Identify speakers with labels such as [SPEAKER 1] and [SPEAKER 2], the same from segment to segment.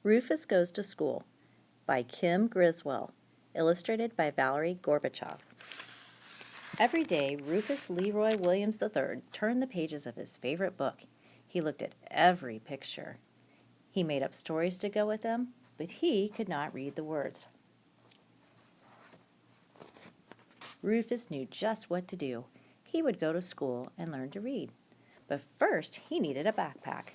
[SPEAKER 1] Rufus Goes to School by Kim Griswold, illustrated by Valerie Gorbachev. Every day, Rufus Leroy Williams III turned the pages of his favorite book. He looked at every picture. He made up stories to go with them, but he could not read the words. Rufus knew just what to do. He would go to school and learn to read. But first, he needed a backpack.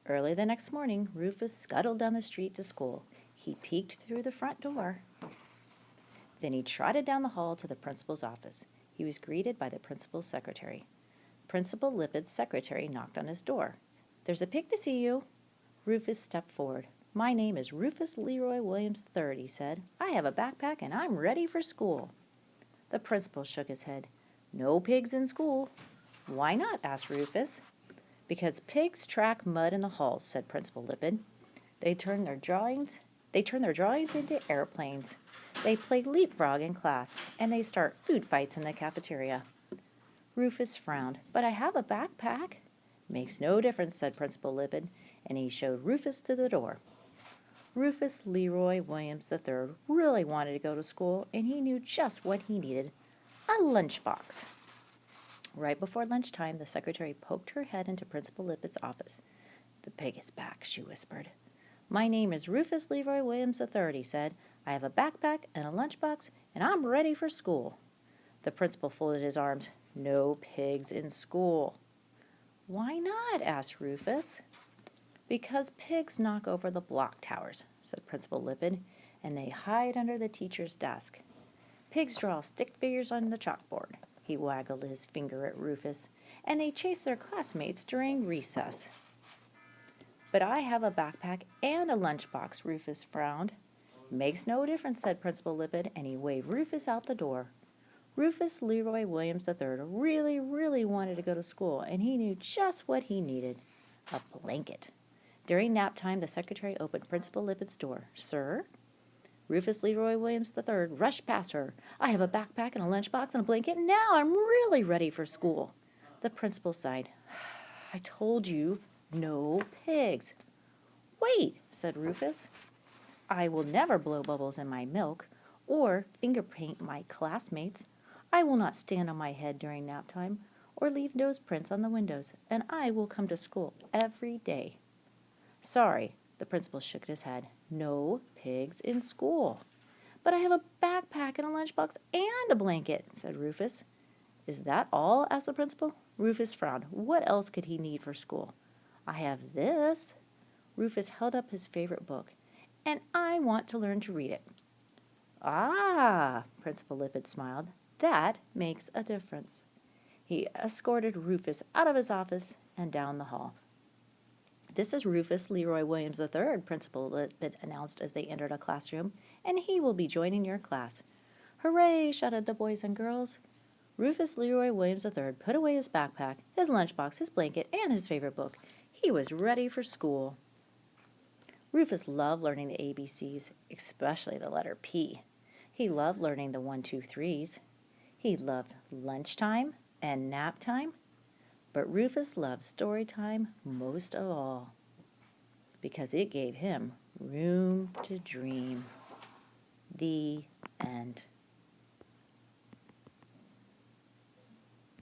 [SPEAKER 1] Early the next morning, Rufus scuttled down the street to school. He peeked through the front door. Then he trotted down the hall to the principal's office. He was greeted by the principal's secretary. Principal Lippitt's secretary knocked on his door. "There's a pig to see you." Rufus stepped forward. "My name is Rufus Leroy Williams III," he said. "I have a backpack and I'm ready for school." The principal shook his head. "No pigs in school." "Why not?" asked Rufus. "Because pigs track mud in the halls," said Principal Lippitt. They turn their drawings into airplanes. They play leapfrog in class, and they start food fights in the cafeteria. Rufus frowned. "But I have a backpack." "Makes no difference," said Principal Lippitt, and he showed Rufus to the door. Rufus Leroy Williams III really wanted to go to school, and he knew just what he needed: a lunchbox. Right before lunchtime, the secretary poked her head into Principal Lippitt's office. "The pig is back," she whispered. "My name is Rufus Leroy Williams III," he said. "I have a backpack and a lunchbox, and I'm ready for school." The principal folded his arms. "No pigs in school." "Why not?" asked Rufus. "Because pigs knock over the block towers," said Principal Lippitt, "and they hide under the teacher's desk. Pigs draw stick figures on the chalkboard." He waggled his finger at Rufus. "And they chase their classmates during recess." "But I have a backpack and a lunchbox," Rufus frowned. "Makes no difference," said Principal Lippitt, and he waved Rufus out the door. Rufus Leroy Williams III really wanted to go to school, and he knew just what he needed: a blanket. During nap time, the secretary opened Principal Lippitt's door. "Sir?" Rufus Leroy Williams III rushed past her. "I have a backpack and a lunchbox and a blanket. Now I'm really ready for school." The principal sighed. "I told you, no pigs." "Wait," said Rufus. "I will never blow bubbles in my milk or finger paint my classmates. I will not stand on my head during nap time or leave nose prints on the windows, and I will come to school every day." "Sorry," the principal shook his head. "No pigs in school." "But I have a backpack and a lunchbox and a blanket," said Rufus. "Is that all?" asked the principal. Rufus frowned. What else could he need for school? "I have this." Rufus held up his favorite book. "And I want to learn to read it." "Ah," Principal Lippitt smiled. "That makes a difference." He escorted Rufus out of his office and down the hall. "This is Rufus Leroy Williams III," Principal Lippitt announced as they entered a classroom, "and he will be joining your class." "Hooray!" shouted the boys and girls. Rufus Leroy Williams III put away his backpack, his lunchbox, his blanket, and his favorite book. He was ready for school. Rufus loved learning the ABCs, especially the letter P. He loved learning the 1, 2, 3s. He loved lunchtime and nap time. But Rufus loved story time most of all, because it gave him room to dream. The end.